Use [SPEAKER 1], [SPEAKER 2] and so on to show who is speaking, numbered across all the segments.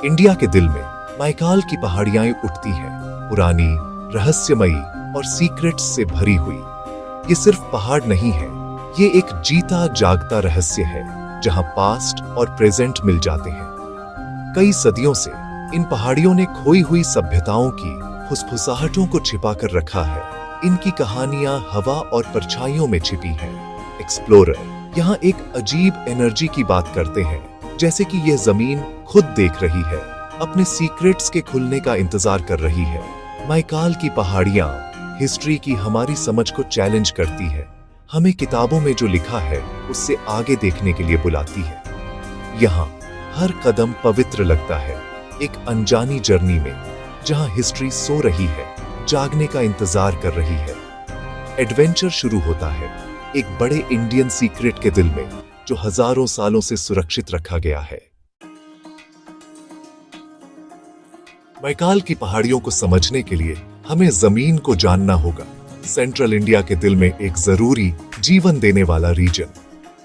[SPEAKER 1] India के दिल में मैकाल की पहाड़ियां उठती हैं, पुरानी, रहस्यमयी और सीक्रेट्स से भरी हुई। ये सिर्फ पहाड़ नहीं है, ये एक जीता जागता रहस्य है जहां पास्ट और प्रेजेंट मिल जाते हैं। कई सदियों से इन पहाड़ियों ने खोई हुई सभ्यताओं की फुसफुसाहटों को छिपा कर रखा है। इनकी कहानियां हवा और परछाइयों में छिपी हैं। एक्सप्लोरर यहाँ एक अजीब एनर्जी की बात करते हैं, जैसे कि यह जमीन खुद देख रही है, अपने सीक्रेट्स के खुलने का इंतजार कर रही है। मैकाल की पहाड़ियां हिस्ट्री की हमारी समझ को चैलेंज करती है, हमें किताबों में जो लिखा है उससे आगे देखने के लिए बुलाती है। यहाँ हर कदम पवित्र लगता है, एक अनजानी जर्नी में जहां हिस्ट्री सो रही है, जागने का इंतजार कर रही है। एडवेंचर शुरू होता है एक बड़े इंडियन सीक्रेट के दिल में, जो हजारों सालों से सुरक्षित रखा गया है। मैकाल की पहाड़ियों को समझने के लिए हमें जमीन को जानना होगा। सेंट्रल इंडिया के दिल में एक जरूरी जीवन देने वाला रीजन।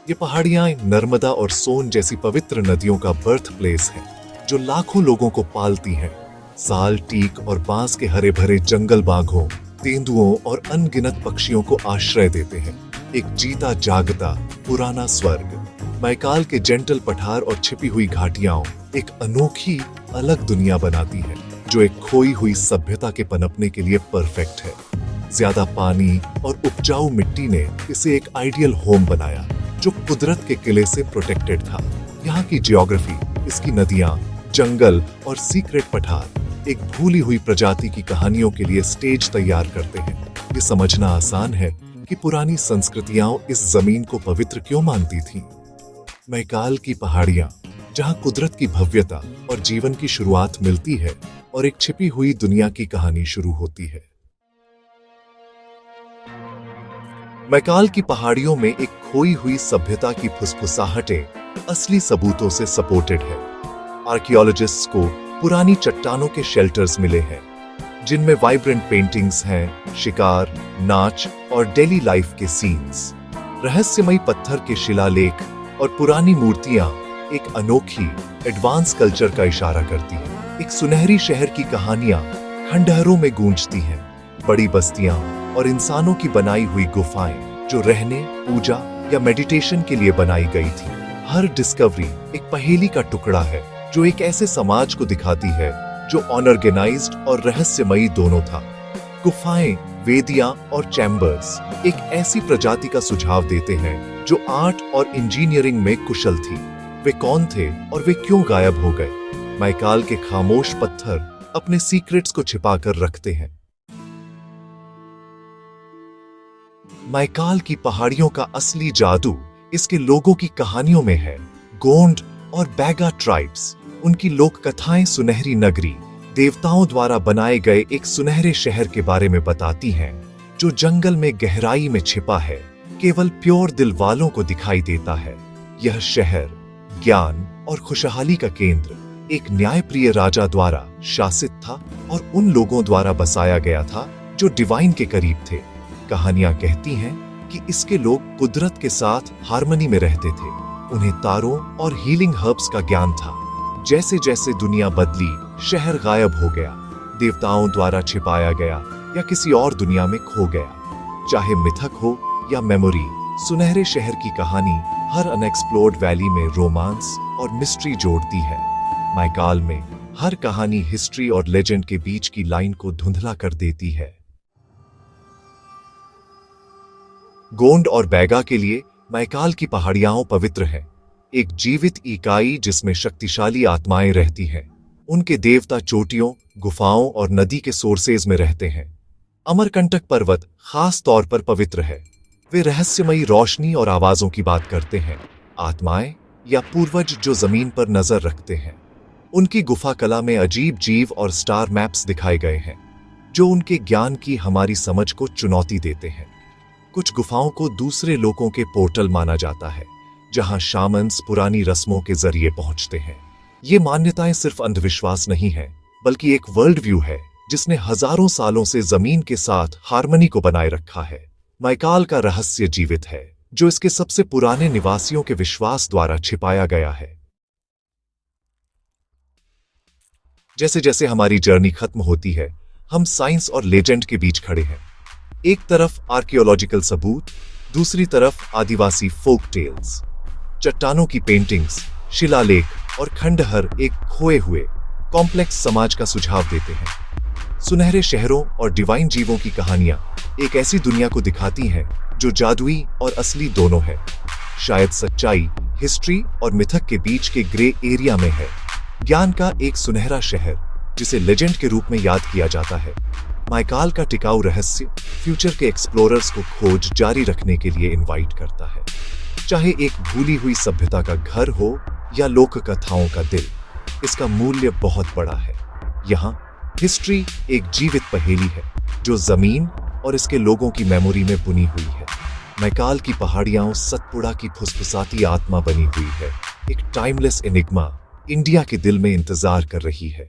[SPEAKER 1] ये पहाड़ियां नर्मदा और सोन जैसी पवित्र नदियों का बर्थ प्लेस है, जो लाखों लोगों को पालती हैं। साल, टीक और बांस के हरे भरे जंगल बाघों, तेंदुओं और अनगिनत पक्षियों को आश्रय देते हैं। एक जीता जागता पुराना स्वर्ग। मैकाल के जेंटल पठार और छिपी हुई घाटियां एक अनोखी अलग दुनिया बनाती है, जो एक खोई हुई सभ्यता के पनपने के लिए परफेक्ट है। ज्यादा पानी और उपजाऊ मिट्टी ने इसे एक आइडियल होम बनाया, जो कुदरत के किले से प्रोटेक्टेड था। यहाँ की जियोग्राफी, इसकी नदियां, जंगल और सीक्रेट पठार एक भूली हुई प्रजाति की कहानियों के लिए स्टेज तैयार करते हैं। ये समझना आसान है कि पुरानी संस्कृतियां इस जमीन को पवित्र क्यों मानती थीं। मैकाल की पहाड़ियां, जहां कुदरत की भव्यता और जीवन की शुरुआत मिलती है और एक छिपी हुई दुनिया की कहानी शुरू होती है। मैकाल की पहाड़ियों में एक खोई हुई सभ्यता की फुसफुसाहटें असली सबूतों से सपोर्टेड है। आर्कियोलॉजिस्ट्स को पुरानी चट्टानों के शेल्टर्स मिले हैं, जिनमें वाइब्रेंट पेंटिंग्स हैं, शिकार, नाच और डेली लाइफ के सीन्स। रहस्यमयी पत्थर के शिलालेख और पुरानी मूर्तियां एक अनोखी एडवांस कल्चर का इशारा करती हैं। एक सुनहरी शहर की कहानियां खंडहरों में गूंजती हैं। बड़ी बस्तियां और इंसानों की बनाई हुई गुफाएं, जो रहने, पूजा या मेडिटेशन के लिए बनाई गई थी। हर डिस्कवरी एक पहेली का टुकड़ा है, जो एक ऐसे समाज को दिखाती है जो अनऑर्गेनाइज्ड और रहस्यमयी दोनों था। गुफाएं, वेदियां और चैम्बर्स एक ऐसी प्रजाति का सुझाव देते हैं जो आर्ट और इंजीनियरिंग में कुशल थी। वे कौन थे और वे क्यों गायब हो गए? मैकाल के खामोश पत्थर अपने सीक्रेट्स को छिपा कर रखते हैं। मैकाल की पहाड़ियों का असली जादू इसके लोगों की कहानियों में है। गोंड और बैगा ट्राइब्स, उनकी लोक कथाएं सुनहरी नगरी, देवताओं द्वारा बनाए गए एक सुनहरे शहर के बारे में बताती हैं, जो जंगल में गहराई में छिपा है, केवल प्योर दिल वालों को दिखाई देता है। यह शहर ज्ञान और खुशहाली का केंद्र एक न्यायप्रिय राजा द्वारा शासित था और उन लोगों द्वारा बसाया गया था जो डिवाइन के करीब थे। कहानियां कहती हैं कि इसके लोग कुदरत के साथ हार्मनी में रहते थे। उन्हें तारों और हीलिंग हर्ब्स का ज्ञान था। जैसे जैसे दुनिया बदली, शहर गायब हो गया, देवताओं द्वारा छिपाया गया या किसी और दुनिया में खो गया। चाहे मिथक हो या मेमोरी, सुनहरे शहर की कहानी हर अनएक्सप्लोर्ड वैली में रोमांस और मिस्ट्री जोड़ती है। मैकाल में हर कहानी हिस्ट्री और लेजेंड के बीच की लाइन को धुंधला कर देती है। गोंड और बैगा के लिए मैकाल की पहाड़ियां पवित्र हैं, एक जीवित इकाई जिसमें शक्तिशाली आत्माएं रहती हैं। उनके देवता चोटियों, गुफाओं और नदी के सोर्सेज में रहते हैं। अमरकंटक पर्वत खास तौर पर पवित्र है। वे रहस्यमयी रोशनी और आवाजों की बात करते हैं, आत्माएं या पूर्वज जो जमीन पर नजर रखते हैं। उनकी गुफा कला में अजीब जीव और स्टार मैप्स दिखाए गए हैं, जो उनके ज्ञान की हमारी समझ को चुनौती देते हैं। कुछ गुफाओं को दूसरे लोकों के पोर्टल माना जाता है, जहां शामन्स पुरानी रस्मों के जरिए पहुंचते हैं। ये मान्यताएं सिर्फ अंधविश्वास नहीं है, बल्कि एक वर्ल्ड व्यू है जिसने हजारों सालों से जमीन के साथ हार्मनी को बनाए रखा है। मैकाल का रहस्य जीवित है, जो इसके सबसे पुराने निवासियों के विश्वास द्वारा छिपाया गया है। जैसे जैसे हमारी जर्नी खत्म होती है, हम साइंस और लेजेंड के बीच खड़े हैं। एक तरफ आर्कियोलॉजिकल सबूत, दूसरी तरफ आदिवासी फोक टेल्स। चट्टानों की पेंटिंग्स, शिलालेख और खंडहर एक खोए हुए कॉम्प्लेक्स समाज का सुझाव देते हैं। सुनहरे शहरों और डिवाइन जीवों की कहानियां एक ऐसी दुनिया को दिखाती हैं जो जादुई और असली दोनों है। शायद सच्चाई हिस्ट्री और मिथक के बीच के ग्रे एरिया में है। ज्ञान का एक सुनहरा शहर जिसे लेजेंड के रूप में याद किया जाता है। माइकाल का टिकाऊ रहस्य फ्यूचर के एक्सप्लोरर्स को खोज जारी रखने के लिए इनवाइट करता है। चाहे एक भूली हुई सभ्यता का घर हो या लोक कथाओं का दिल, इसका मूल्य बहुत बड़ा है। यहाँ हिस्ट्री एक जीवित पहेली है जो जमीन और इसके लोगों की मेमोरी में बुनी हुई है। मैकाल की पहाड़ियां सतपुड़ा की फुसफुसाती आत्मा बनी हुई है। एक टाइमलेस एनिग्मा इंडिया के दिल में इंतजार कर रही है।